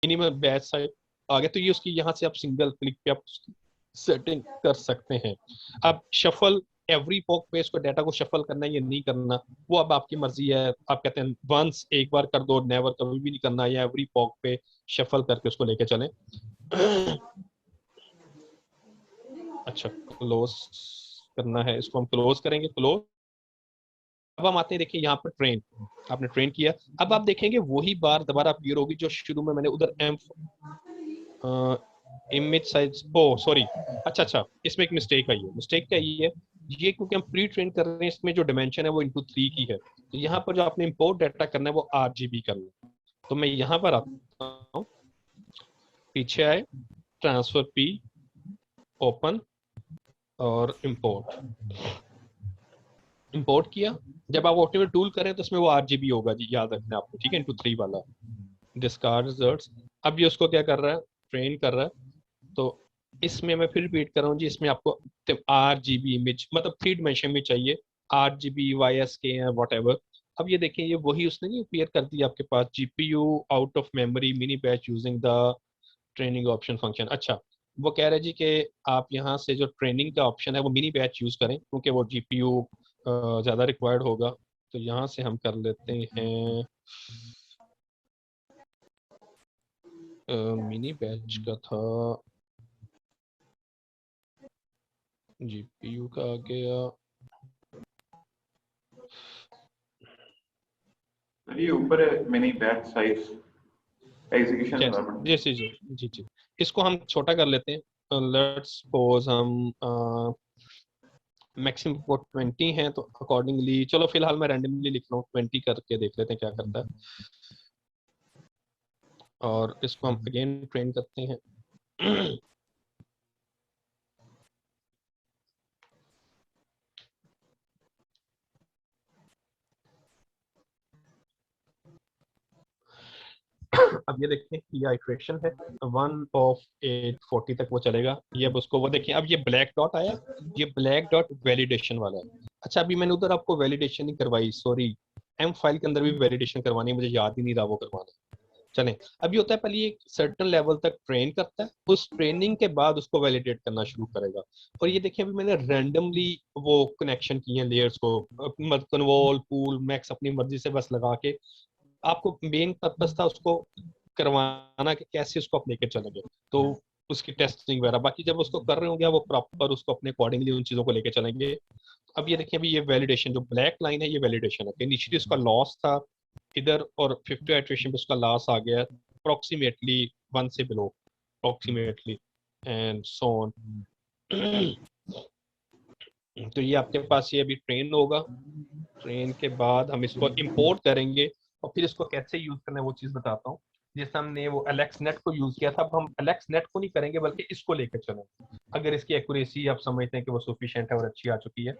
Minimum batch size आ गया, तो ये उसकी यहाँ से आप सिंगल क्लिक पे आप सेटिंग कर सकते हैं। अब शफल एवरी पॉक पे इसको डाटा को शफल करना है या नहीं करना, वो अब आपकी मर्जी है। आप कहते हैं वंस एक बार कर दो, नेवर कभी भी नहीं करना, या एवरी पॉक पे शफल करके उसको लेके चलें। अच्छा, क्लोज करना है, इसको हम क्लोज करेंगे, क्लोज। अब हम आते हैं, देखिए यहाँ पर ट्रेन, आपने ट्रेन किया। अब आप देखेंगे वही बार दोबारा अपीयर होगी जो शुरू में मैंने उधर एम इमेज साइज, ओ सॉरी, अच्छा, इसमें एक मिस्टेक आई है। मिस्टेक क्या आई है, ये क्योंकि हम प्री ट्रेन कर रहे हैं, इसमें जो डिमेंशन है वो इंटू 3 की है, तो यहाँ पर जो आपने इम्पोर्ट डाटा करना है वो RGB करना है। तो मैं यहाँ पर आता हूँ, पीछे आए, ट्रांसफर P, ओपन और इंपोर्ट किया। जब आप ऑप्टिमल टूल करें तो इसमें वो RGB होगा जी, याद रखना आपको, ठीक है, इंटू 3 वाला। डिस्कार्ड रिजल्ट्स, अब ये उसको क्या कर रहा है, ट्रेन कर रहा है। तो इसमें मैं फिर रिपीट कर रहा हूँ जी, इसमें आपको RGB इमेज मतलब 3 डिमेंशन में चाहिए, RGB YSK या वट एवर। अब ये देखिए, ये वही उसने नहीं अपीयर कर दिया आपके पास, GPU out of memory mini batch using the training option function. अच्छा, वो कह रहे जी कि आप यहाँ से जो ट्रेनिंग का ऑप्शन है वो मिनी बैच यूज करें, क्योंकि वो GPU ज़्यादा रिक्वायर्ड होगा। तो यहाँ से हम कर लेते हैं, मिनी बैच का था, GPU का आ गया, ये ऊपर है mini batch size execution environment. जी जी जी जी जी, इसको हम छोटा कर लेते हैं। लेट्स सपोज हम मैक्सिमम को 20 है, तो अकॉर्डिंगली चलो फिलहाल मैं रैंडमली लिख रहा हूँ, 20 करके देख लेते हैं क्या करता है। और इसको हम अगेन ट्रेन करते हैं। अब ये देखिए, ये इटरेशन है, 1 of 840 तक वो चलेगा। ये अब उसको वो देखिए, अब ये ब्लैक डॉट आया, ये ब्लैक डॉट वैलिडेशन वाला है। अच्छा, अभी मैंने उधर आपको वैलिडेशन नहीं करवाई, सॉरी, M फाइल के अंदर भी वैलिडेशन करवानी है, मुझे याद ही नहीं रहा वो करवाना। चलें, अभी होता है पहले एक सर्टेन लेवल तक ट्रेन करता है, उस ट्रेनिंग के बाद उसको वैलिडेट करना शुरू करेगा। और ये देखिए, अभी मैंने रैंडमली वो कनेक्शन किए हैं लेयर्स को, मत कन्वोल पूल मैक्स अपनी मर्जी से बस लगा के। आपको मेन पर्पस था उसको करवाना कि कैसे उसको आप लेके चलेंगे, तो उसकी टेस्टिंग वगैरह, बाकी जब उसको कर रहे होंगे वो प्रॉपर उसको अपने अकॉर्डिंगली उन चीजों को लेके चलेंगे। अब ये देखिए, अभी ये वैलिडेशन जो ब्लैक लाइन है ये वैलिडेशन है, इनिशियली उसका लॉस था इधर, और 50 आइट्रेशन पे उसका लॉस आ गया अप्रोक्सीमेटली 1 से below, approximately, and so on. तो ये आपके पास ये अभी ट्रेन होगा, ट्रेन के बाद हम इसको इंपोर्ट करेंगे, और फिर इसको कैसे यूज करना है वो चीज बताता हूँ। जैसे हमने वो एलेक्स नेट को यूज किया था, अब हम एलेक्स नेट को नहीं करेंगे बल्कि इसको लेकर चलेंगे, अगर इसकी एक्यूरेसी आप समझते हैं कि वो सफिशिएंट है और अच्छी आ चुकी है।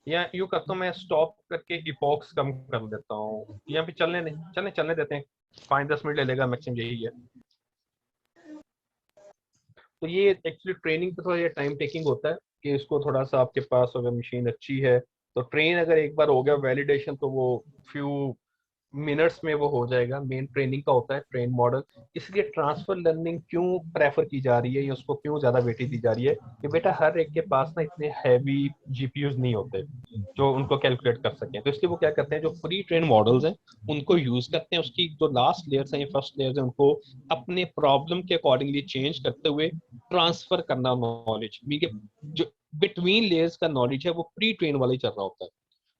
या यूं करता हूँ, मैं स्टॉप करके इपॉक्स कम कर देता हूँ, यहाँ पे चलने नहीं, चलने देते हैं, 5-10 मिनट ले लेगा मैक्सिमम, यही है। तो ये एक्चुअली ट्रेनिंग पे थोड़ा ये टाइम टेकिंग होता है, कि इसको थोड़ा सा आपके पास अगर मशीन अच्छी है तो ट्रेन अगर एक बार हो गया वैलिडेशन, तो वो फ्यू मिनट्स में वो हो जाएगा। मेन ट्रेनिंग का होता है ट्रेन मॉडल। इसलिए ट्रांसफर लर्निंग क्यों प्रेफर की जा रही है या उसको क्यों ज्यादा वेटेज दी जा रही है, कि बेटा हर एक के पास ना इतने हैवी GPUs नहीं होते जो उनको कैलकुलेट कर सकें, तो इसलिए वो क्या करते हैं, जो प्री ट्रेन मॉडल्स हैं उनको यूज करते हैं, उसकी जो लास्ट लेयर्स हैं, फर्स्ट लेयर्स हैं, उनको अपने प्रॉब्लम के अकॉर्डिंगली चेंज करते हुए ट्रांसफर करना नॉलेज, जो बिटवीन लेयर्स का नॉलेज है वो प्री ट्रेन वाला ही चल रहा होता है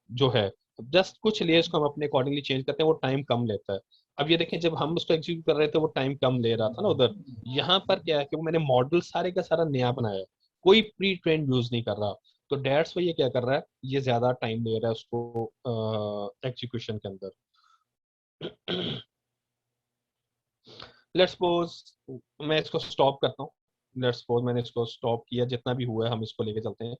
जो है। जस्ट कुछ लेयर्स को हम अपने अकॉर्डिंगली चेंज करते हैं, वो टाइम कम लेता है। अब ये देखें, जब हम उसको एग्जीक्यूट कर रहे थे वो टाइम कम ले रहा था ना उधर, यहाँ पर क्या है कि वो मैंने मॉडल सारे का सारा नया बनाया है, कोई प्री ट्रेन यूज नहीं कर रहा। तो डेट्स वो ये क्या कर रहा है, ये ज्यादा टाइम ले रहा है उसको एग्जीक्यूशन के अंदर। लेट्स सपोज मैं इसको स्टॉप करता हूँ। लेट्स सपोज मैंने इसको स्टॉप किया, जितना भी हुआ है हम इसको लेके चलते हैं।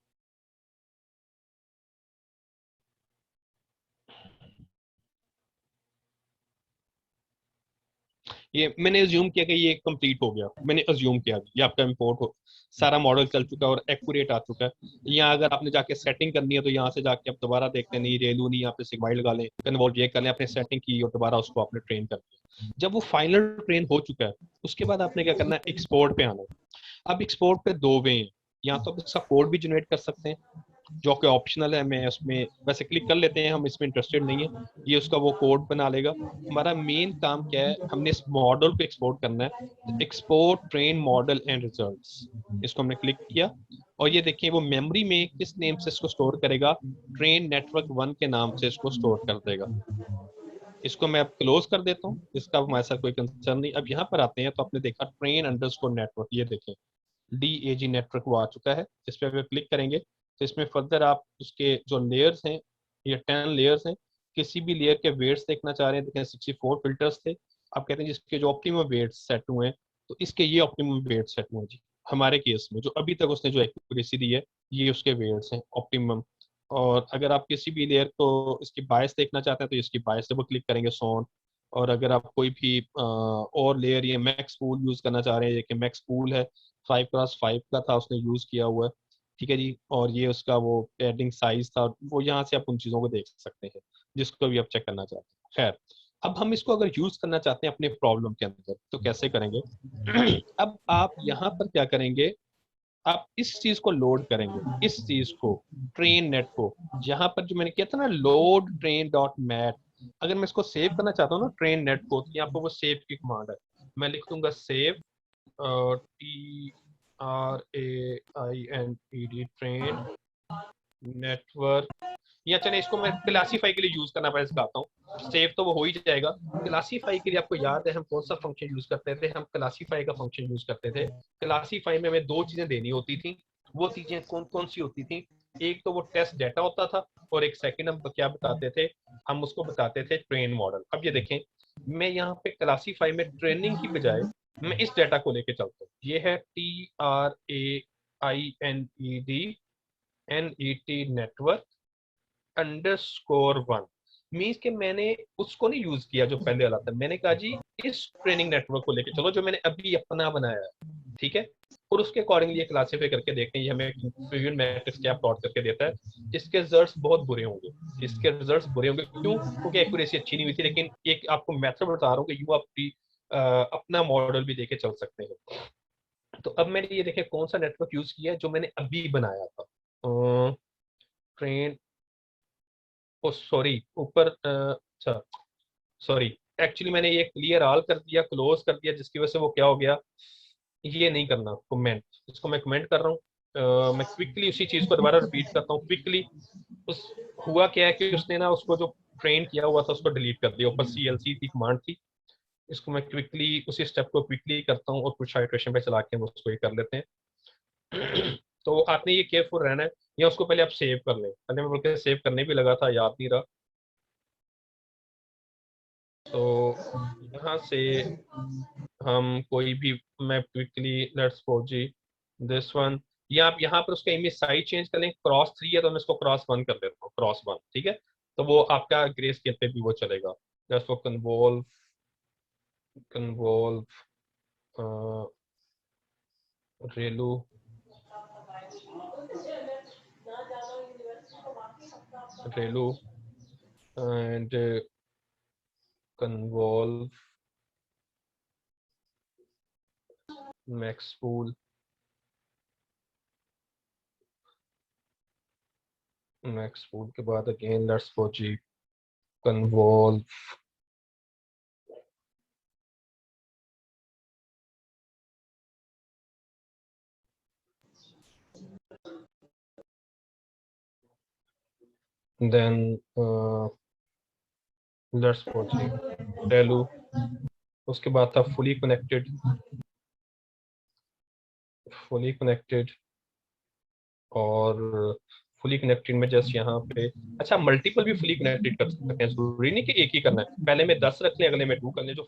ये मैंने अज्यूम किया कि ये कंप्लीट हो गया, मैंने अज्यूम किया ये आपका इंपोर्ट हो, सारा मॉडल चल चुका है और एक्यूरेट आ चुका है। यहाँ अगर आपने जाके सेटिंग करनी है तो यहाँ से जाके आप दोबारा देखते हैं, नहीं रेलू नहीं, यहाँ पे सिग्माइड लगा लें, कन्वॉल्व ये कर लें, आपने सेटिंग की और दोबारा उसको आपने ट्रेन कर लिया। जब वो फाइनल ट्रेन हो चुका है उसके बाद आपने क्या करना है, एक्सपोर्ट पे आना है। अब एक्सपोर्ट पे दो वे हैं, या तो आप इसका कोड भी जनरेट कर सकते हैं जो कि ऑप्शनल है, मैं उसमें वैसे क्लिक कर लेते हैं, हम इसमें इंटरेस्टेड नहीं है, ये उसका वो कोड बना लेगा। हमारा मेन काम क्या है, हमने इस मॉडल को एक्सपोर्ट करना है, export train model and results, इसको हमने क्लिक किया और ये देखिए वो मेमोरी में किस नेम से इसको स्टोर करेगा, ट्रेन नेटवर्क 1 के नाम से इसको स्टोर कर देगा। इसको मैं अब क्लोज कर देता हूँ, इसका हमारे साथ कोई कंसर्न नहीं। अब यहाँ पर आते हैं तो आपने देखा ट्रेन अंडरस्कोर नेटवर्क, ये देखें DAG नेटवर्क वो आ चुका है। इस पर अगर क्लिक करेंगे तो इसमें फर्दर आप उसके जो लेयर्स हैं, ये 10 लेयर्स हैं, किसी भी लेयर के वेट्स देखना चाह रहे हैं, देखें 64 फिल्टर्स थे। आप कहते हैं जिसके जो ऑप्टिमम वेट्स सेट हुए हैं, तो इसके ये ऑप्टिमम वेट सेट हुए हैं जी। हमारे केस में जो अभी तक उसने जो एक्यूरेसी दी है, ये उसके वेट्स हैं ऑप्टिमम। और अगर आप किसी भी लेयर को इसकी बायस देखना चाहते हैं तो इसकी बायस से वो क्लिक करेंगे सोन। और अगर आप कोई भी और लेयर ये मैक्स पूल यूज करना चाह रहे हैं, कि मैक्स पूल है 5x5 का था उसने यूज किया हुआ है, ठीक है जी। और ये उसका वो पैडिंग साइज था, वो यहाँ से आप उन चीज़ों को देख सकते हैं जिसको भी आप चेक करना चाहते हैं। खैर, अब हम इसको अगर यूज करना चाहते हैं अपने प्रॉब्लम के अंदर तो कैसे करेंगे? अब आप यहाँ पर क्या करेंगे, आप इस चीज को लोड करेंगे, इस चीज को, ट्रेन नेट को, जहां पर जो मैंने किया था ना लोड ट्रेन डॉट मैट। अगर मैं इसको सेव करना चाहता हूँ ना ट्रेन नेट को, तो यहाँ पर वो सेव की कमांड है, मैं लिख दूंगा सेव TRAINED ट्रेन नेटवर्क। या चले इसको मैं क्लासीफाई के लिए यूज करना पहले सिखाता हूँ, सेव तो वो हो ही जाएगा। क्लासीफाई के लिए आपको याद है हम कौन सा फंक्शन यूज करते थे, हम क्लासीफाई का फंक्शन यूज करते थे। क्लासीफाई में हमें दो चीजें देनी होती थी, वो चीजें कौन कौन सी होती थी, एक तो वो टेस्ट डाटा होता था और एक सेकंड हम क्या बताते थे, हम उसको बताते थे ट्रेन मॉडल। अब ये देखें, मैं यहाँ पे क्लासीफाई में ट्रेनिंग की बजाय मैं इस डाटा को लेके चलता हूँ, ये है TRAINED नेटवर्क _1। मीन्स के मैंने उसको नहीं यूज किया जो पहले वाला था, मैंने कहा जी इस ट्रेनिंग नेटवर्क को लेके चलो जो मैंने अभी अपना बनाया है, ठीक है। और उसके अकॉर्डिंगली ये क्लासीफाई करके देखते हैं, ये हमें प्रीव्यू मैट्रिक्स क्या प्लॉट करके देता है। इसके रिजल्ट्स बहुत बुरे होंगे, इसके रिजल्ट्स बुरे होंगे क्यों, क्योंकि एक्यूरेसी अच्छी नहीं हुई थी। लेकिन एक आपको मेथड बता रहा हूँ कि यू आप अपना मॉडल भी देके चल सकते हैं। तो अब मैंने ये देखे कौन सा नेटवर्क यूज किया है जो मैंने अभी बनाया था, ट्रेन, ओ सॉरी ऊपर, अच्छा सॉरी, एक्चुअली मैंने ये क्लियर ऑल कर दिया, क्लोज कर दिया, जिसकी वजह से वो क्या हो गया, ये नहीं करना कमेंट, इसको मैं कमेंट कर रहा हूँ। मैं क्विकली उसी चीज को दोबारा रिपीट करता हूँ क्विकली। उस हुआ क्या है कि उसने ना उसको जो ट्रेन किया हुआ था उसको डिलीट कर दिया, ऊपर CLC की कमांड थी। इसको मैं क्विकली उसी स्टेप को क्विकली करता हूँ और कुछ इटरेशन पे चला के हम उसको ये कर लेते हैं। तो आपने ये केयरफुल रहना है, या उसको पहले आप सेव कर लें, पहले मैं बोल सेव करने भी लगा था, याद नहीं रहा। तो यहाँ से हम कोई भी, मैं quickly let's suppose G this one, या आप यहाँ पर उसका इमेज साइज चेंज कर लें, क्रॉस 3 है तो मैं इसको क्रॉस 1 कर देता हूँ, क्रॉस 1, ठीक है। तो वो आपका ग्रे स्केल पे भी वो चलेगा। Let's for convolve, convolve ReLU ReLU and convolve max pool, max pool के बाद अगेन लेट्स गो जी कन्वोल्व देन लेट्स गो जी रेलू। उसके बाद था फुली कनेक्टेड, फुली कनेक्टेड, और फुली कनेक्टेड में जस्ट यहाँ पे, अच्छा मल्टीपल भी फुली कनेक्टेड कर सकते हैं, जरूरी नहीं कि एक ही करना है, पहले में 10 रख लें अगले में 2 कर लें, जो